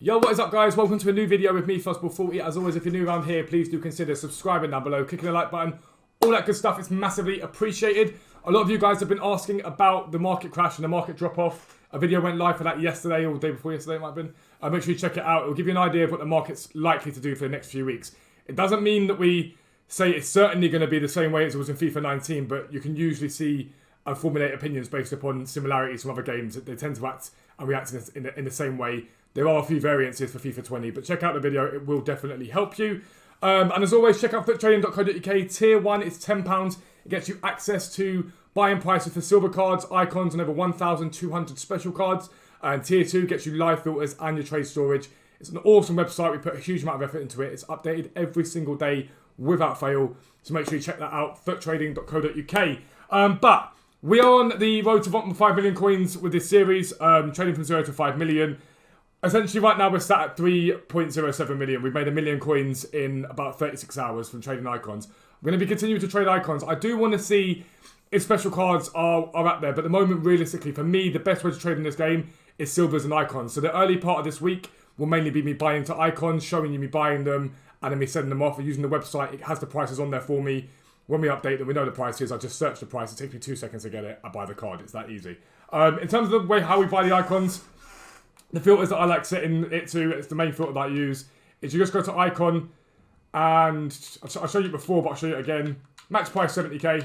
Yo, what is up guys? Welcome to a new video with me, Fuzzball40. As always, if you're new around here, please do consider subscribing down below, clicking the like button, all that good stuff. It's massively appreciated. A lot of you guys have been asking about the market crash and the market drop-off. A video went live for that yesterday, or the day before yesterday it might have been. Make sure you check it out. It will give you an idea of what the market's likely to do for the next few weeks. It doesn't mean that we say it's certainly going to be the same way as it was in FIFA 19, but you can usually see and formulate opinions based upon similarities from other games. They tend to act and react in the same way. There are a few variances for FIFA 20, but check out the video. It will definitely help you. And as always, check out footrading.co.uk. Tier 1 is £10. It gets you access to buying prices for silver cards, icons, and over 1,200 special cards. And Tier 2 gets you live filters and your trade storage. It's an awesome website. We put a huge amount of effort into it. It's updated every single day without fail. So make sure you check that out, footrading.co.uk. But we are on the road to 5 million coins with this series, trading from 0 to 5 million. Essentially, right now we're sat at 3.07 million. We've made 1 million coins in about 36 hours from trading icons. We're going to be continuing to trade icons. I do want to see if special cards are up there, but at the moment, realistically, for me, the best way to trade in this game is silvers and icons. So the early part of this week will mainly be me buying to icons, showing you me buying them, and then me sending them off. Using the website, it has the prices on there for me. When we update them, we know the prices. I just search the price. It takes me 2 seconds to get it. I buy the card. It's that easy. In terms of the way how we buy the icons, the filters that I like setting it to, it's the main filter that I use, is you just go to icon, and I'll show you before, but I'll show you it again. Max price 70k.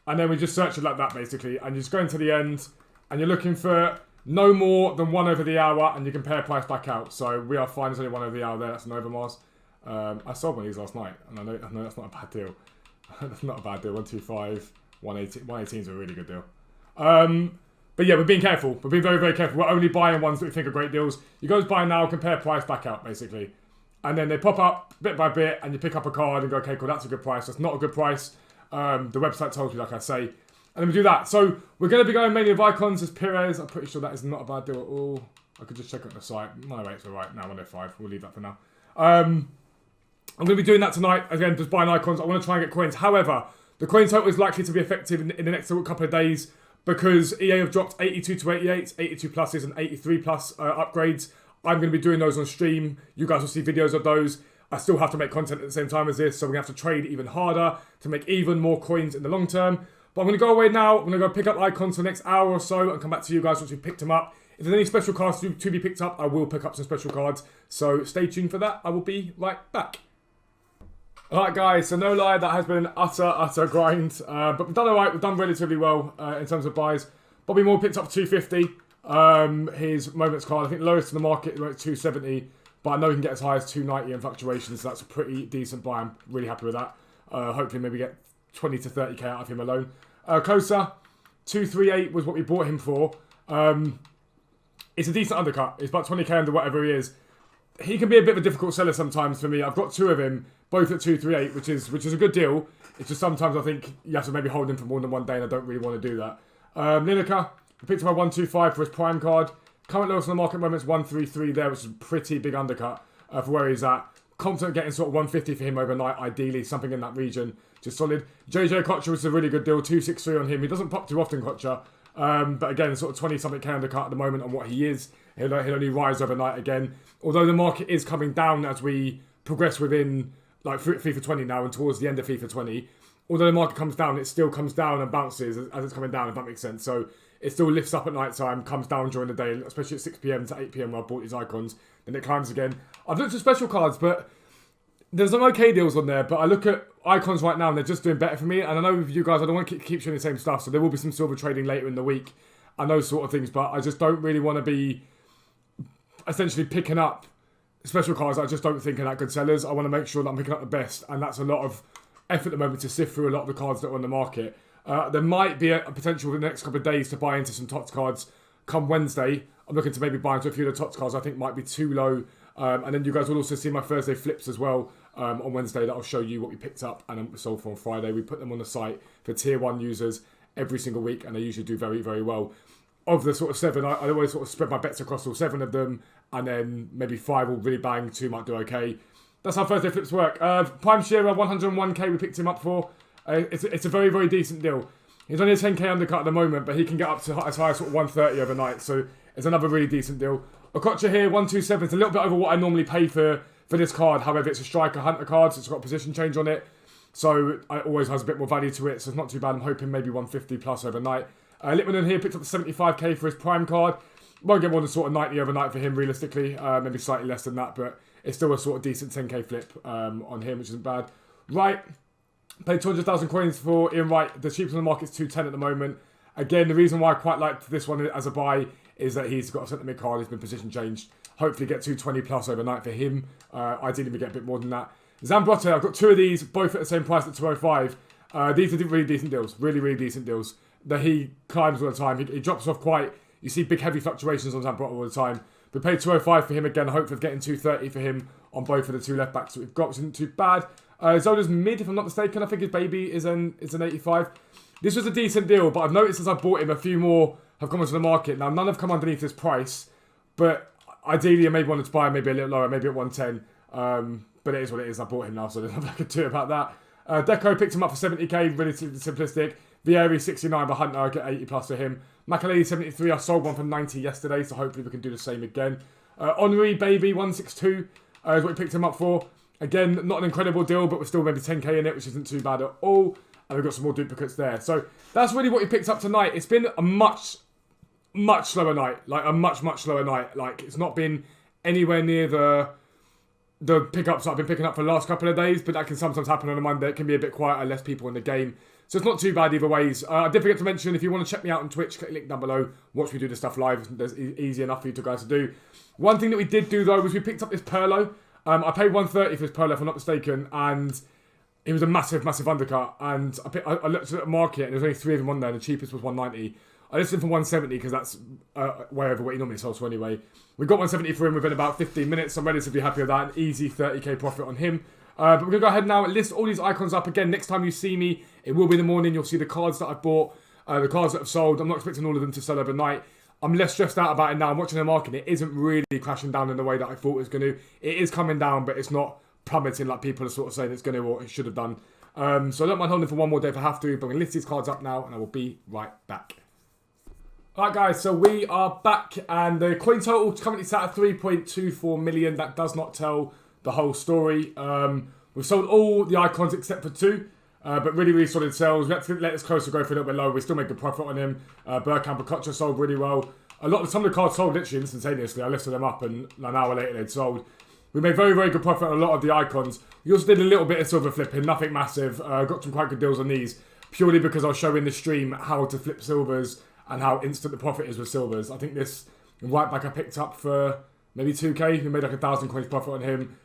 And then we just search it like that, basically. And you just go into the end, and you're looking for no more than 1 over the hour, and you compare price back out. So we are fine, there's only 1 over the hour there, that's an overmars. I sold one of these last night, and I know that's not a bad deal. That's not a bad deal. 125, 118. 118 is a really good deal. But yeah, we're being careful. We're being very, very careful. We're only buying ones that we think are great deals. You go to buy now, compare price back out, basically. And then they pop up bit by bit, and you pick up a card and go, okay, cool, that's a good price. That's not a good price. The website tells you, like I say. And then we do that. So we're going to be going mainly with icons as Perez. I'm pretty sure that is not a bad deal at all. I could just check on the site. My rates are right now, 105. We'll leave that for now. I'm going to be doing that tonight. Again, just buying icons. I want to try and get coins. However, the coin total is likely to be effective in the next couple of days, because EA have dropped 82 to 88, 82 pluses and 83 plus upgrades. I'm going to be doing those on stream. You guys will see videos of those. I still have to make content at the same time as this, so we're going to have to trade even harder to make even more coins in the long term. But I'm going to go away now. I'm going to go pick up icons for the next hour or so and come back to you guys once we've picked them up. If there's any special cards to be picked up, I will pick up some special cards. So stay tuned for that. I will be right back. Alright guys, so no lie, that has been an utter grind. But we've done alright, we've done relatively well in terms of buys. Bobby Moore picked up 250. His moments card, I think lowest in the market went 270. But I know he can get as high as 290 in fluctuations, so that's a pretty decent buy. I'm really happy with that. Hopefully maybe get 20 to 30k out of him alone. Kosa, 238 was what we bought him for. It's a decent undercut. It's about 20k under whatever he is. He can be a bit of a difficult seller sometimes for me. I've got 2 of him, both at 238, which is a good deal. It's just sometimes I think you have to maybe hold him for more than 1 day, and I don't really want to do that. Lineker, we picked him at 125 for his prime card. Current lowest on the market moment is 133 there, which is a pretty big undercut for where he's at. Confident getting sort of 150 for him overnight, ideally, something in that region. Just solid. JJ Kocher was a really good deal, 263 on him. He doesn't pop too often, Kocher. But again, sort of 20-something K undercut at the moment on what he is. He'll only rise overnight again. Although the market is coming down as we progress within like FIFA 20 now and towards the end of FIFA 20. Although the market comes down, it still comes down and bounces as it's coming down, if that makes sense. So it still lifts up at night time, comes down during the day, especially at 6 PM to 8 PM where I bought these icons. Then it climbs again. I've looked at special cards, but there's some okay deals on there. But I look at icons right now and they're just doing better for me. And I know with you guys, I don't want to keep showing the same stuff. So there will be some silver trading later in the week and those sort of things. But I just don't really want to be essentially picking up special cards I just don't think are that good sellers. I want to make sure that I'm picking up the best, and that's a lot of effort at the moment to sift through a lot of the cards that are on the market. There might be a potential in the next couple of days to buy into some TOTS cards come Wednesday. I'm looking to maybe buy into a few of the TOTS cards I think might be too low. And then you guys will also see my Thursday flips as well on Wednesday, that I'll show you what we picked up and then sold for on Friday. We put them on the site for tier 1 users every single week, and they usually do very, very well. Of the sort of 7, I always sort of spread my bets across all 7 of them, and then maybe 5 will really bang, 2 might do okay. That's how Thursday flips work. Prime Shearer, 101k we picked him up for. It's a very, very decent deal. He's only a 10k undercut at the moment, but he can get up to as high as sort of 130 overnight, so it's another really decent deal. Okocha here, 127. It's a little bit over what I normally pay for this card. However, it's a striker hunter card, so it's got a position change on it. So it always has a bit more value to it, so it's not too bad. I'm hoping maybe 150 plus overnight. Littman here picked up the 75k for his prime card. Won't get more than sort of 90 overnight for him realistically. Maybe slightly less than that, but it's still a sort of decent 10k flip on him, which isn't bad. Right, paid 200,000 coins for Ian Wright. The cheapest on the market is 210 at the moment. Again, the reason why I quite liked this one as a buy is that he's got a centre mid card. He's been position changed. Hopefully get 220 plus overnight for him. Ideally, we get a bit more than that. Zambrotta, I've got 2 of these, both at the same price at 205. These are really decent deals. Really, really decent deals. That he climbs all the time. He drops off quite... You see big, heavy fluctuations on Zambrotta all the time. We paid 205 for him again. Hopefully getting 230 for him on both of the 2 left backs that we've got, which isn't too bad. Zola's mid, if I'm not mistaken. I think his baby is an 85. This was a decent deal, but I've noticed as I bought him, a few more have come onto the market. Now, none have come underneath this price, but ideally I maybe wanted to buy him maybe a little lower, maybe at 110. But it is what it is. I bought him now, so there's nothing I could do about that. Deco picked him up for 70k, relatively simplistic. Vieri 69 by Hunter, I get 80 plus for him. Makaleli 73, I sold one for 90 yesterday, so hopefully we can do the same again. Henri Baby 162 is what we picked him up for. Again, not an incredible deal, but we're still maybe 10k in it, which isn't too bad at all. And we've got some more duplicates there. So that's really what we picked up tonight. It's been a much slower night. Like a much slower night. Like it's not been anywhere near the pickups that I've been picking up for the last couple of days, but that can sometimes happen on a Monday. It can be a bit quieter, less people in the game. So it's not too bad either ways. I did forget to mention, if you want to check me out on Twitch, click the link down below. Watch me do the stuff live. It's easy enough for you guys to do. One thing that we did do, though, was we picked up this Perlo. I paid 130 for this Perlo, if I'm not mistaken, and it was a massive undercut. And I looked at the market, and there was only 3 of them on there, and the cheapest was 190. I listed him for 170 because that's way over what he normally sells for anyway. We got 170 for him within about 15 minutes. I'm relatively happy with that. An easy 30k profit on him. But we're going to go ahead now and list all these icons up again. Next time you see me, it will be in the morning. You'll see the cards that I've bought, the cards that I've sold. I'm not expecting all of them to sell overnight. I'm less stressed out about it now. I'm watching the market. It isn't really crashing down in the way that I thought it was going to. It is coming down, but it's not plummeting like people are sort of saying it's going to or it should have done. So I don't mind holding for one more day if I have to. But I'm going to list these cards up now and I will be right back. Alright guys, so we are back and the coin total is currently sat at 3.24 million. That does not tell the whole story. We've sold all the icons except for 2, but really solid sales. Let's let this closer go for a little bit lower. We still make a profit on him. Bergkamp and Kocha sold really well. Some of the cards sold literally instantaneously. I listed them up and an hour later they'd sold. We made very good profit on a lot of the icons. We also did a little bit of silver flipping, nothing massive. Got some quite good deals on these, purely because I was showing the stream how to flip silvers and how instant the profit is with silvers. I think this right back I picked up for maybe 2k. We made like 1,000 coins profit on him.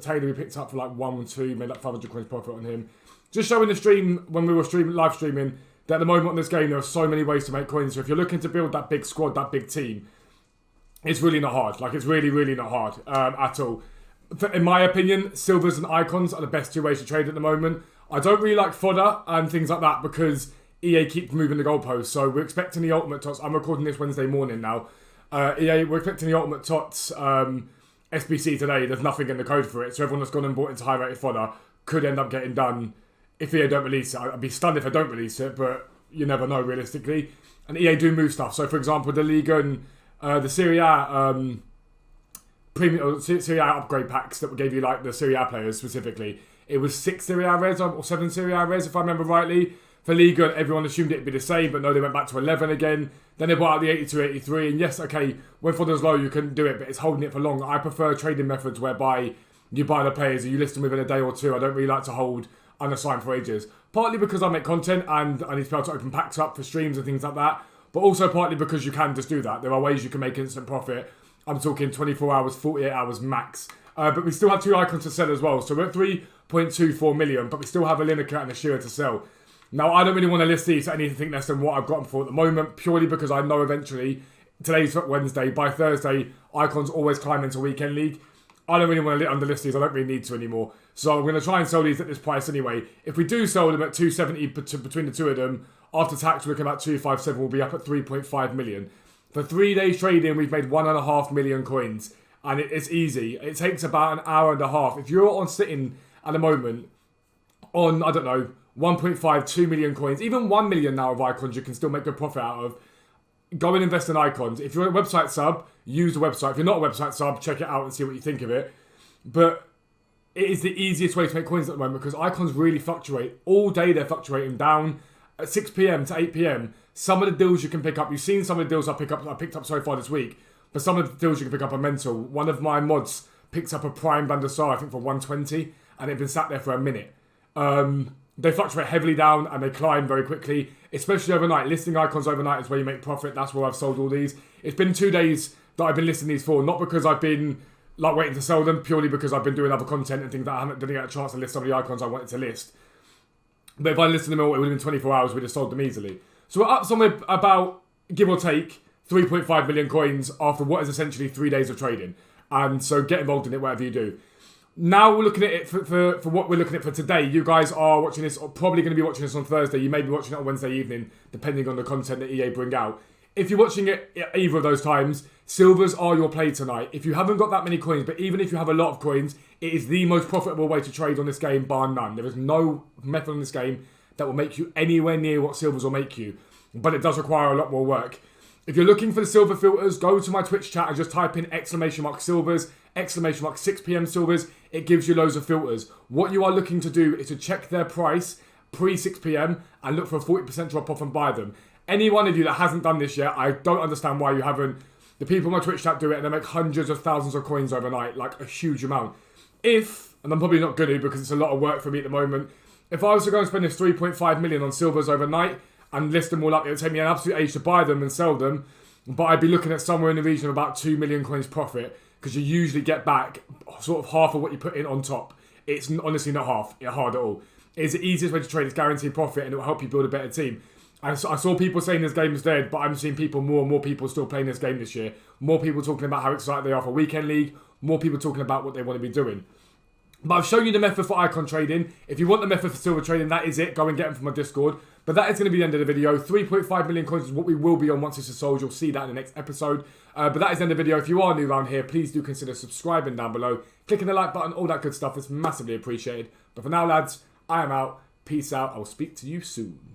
Taylor we picked up for like 1 or 2, made like 500 coins profit on him. Just showing the stream when we were live streaming that at the moment on this game there are so many ways to make coins. So if you're looking to build that big squad, that big team, it's really not hard. Like it's really not hard at all. In my opinion, silvers and icons are the best 2 ways to trade at the moment. I don't really like fodder and things like that because EA keeps moving the goalposts. So we're expecting the Ultimate Tots. I'm recording this Wednesday morning now. EA, we're expecting the Ultimate Tots SBC today. There's nothing in the code for it. So everyone that's gone and bought into high rated fodder could end up getting done if EA don't release it. I'd be stunned if they don't release it, but you never know realistically. And EA do move stuff. So for example, the Liga and the Serie A premium Serie A upgrade packs that gave you like the Serie A players specifically. It was 6 Serie A Reds or 7 Serie A Reds if I remember rightly. For Liga, everyone assumed it'd be the same, but no, they went back to 11 again. Then they bought out the 82, 83, and yes, okay, when fodder's low, you couldn't do it, but it's holding it for long. I prefer trading methods whereby you buy the players and you list them within a day or 2. I don't really like to hold unassigned for ages. Partly because I make content and I need to be able to open packs up for streams and things like that, but also partly because you can just do that. There are ways you can make instant profit. I'm talking 24 hours, 48 hours max. But we still have 2 icons to sell as well. So we're at 3.24 million, but we still have a Lineker and a Shearer to sell. Now, I don't really want to list these at anything less than what I've got them for at the moment, purely because I know eventually, today's Wednesday, by Thursday, icons always climb into Weekend League. I don't really want to underlist these, I don't really need to anymore. So I'm going to try and sell these at this price anyway. If we do sell them at 270 between the 2 of them, after tax we're looking at 257, we'll be up at 3.5 million. For 3 days trading, we've made 1.5 million coins. And it's easy. It takes about an hour and a half. If you're on sitting at the moment on, I don't know, 1.5, 2 million coins, even 1 million now of icons you can still make a profit out of. go and invest in icons. If you're a website sub, use the website. If you're not a website sub, check it out and see what you think of it. But it is the easiest way to make coins at the moment because icons really fluctuate. All day they're fluctuating down. At 6 p.m. to 8 p.m, some of the deals you can pick up, you've seen some of the deals I picked up so far this week, but some of the deals you can pick up are mental. One of my mods picked up a Prime Van der Sar, I think for 120, and it'd been sat there for a minute. They fluctuate heavily down and they climb very quickly, especially overnight. Listing icons overnight is where you make profit. That's where I've sold all these. It's been 2 days that I've been listing these for, not because I've been like waiting to sell them, purely because I've been doing other content and things that I didn't get a chance to list some of the icons I wanted to list. But if I listed them all, it would have been 24 hours, we'd have sold them easily. So we're up somewhere about, give or take, 3.5 million coins after what is essentially 3 days of trading. And so get involved in it, whatever you do. Now we're looking at it for what we're looking at for today. You guys are watching this, or probably going to be watching this on Thursday. You may be watching it on Wednesday evening, depending on the content that EA bring out. If you're watching it at either of those times, silvers are your play tonight. If you haven't got that many coins, but even if you have a lot of coins, it is the most profitable way to trade on this game, bar none. There is no method on this game that will make you anywhere near what silvers will make you. But it does require a lot more work. If you're looking for the silver filters, go to my Twitch chat and just type in !silvers, !6 p.m. silvers. It gives you loads of filters. What you are looking to do is to check their price pre 6 p.m. and look for a 40% drop off and buy them. Any one of you that hasn't done this yet, I don't understand why you haven't. The people on my Twitch chat do it and they make hundreds of thousands of coins overnight, like a huge amount. And I'm probably not going to because it's a lot of work for me at the moment, if I was to go and spend this 3.5 million on silvers overnight and list them all up, it would take me an absolute age to buy them and sell them, but I'd be looking at somewhere in the region of about 2 million coins profit because you usually get back sort of half of what you put in on top. It's honestly not hard at all. It's the easiest way to trade. It's guaranteed profit and it will help you build a better team. I saw people saying this game is dead, but I'm seeing more and more people still playing this game this year. More people talking about how excited they are for Weekend League. More people talking about what they want to be doing. But I've shown you the method for icon trading. If you want the method for silver trading, that is it. Go and get them from my Discord. But that is going to be the end of the video. 3.5 million coins is what we will be on once this is sold. You'll see that in the next episode. But that is the end of the video. If you are new around here, please do consider subscribing down below. Clicking the like button, all that good stuff. It's massively appreciated. But for now, lads, I am out. Peace out. I will speak to you soon.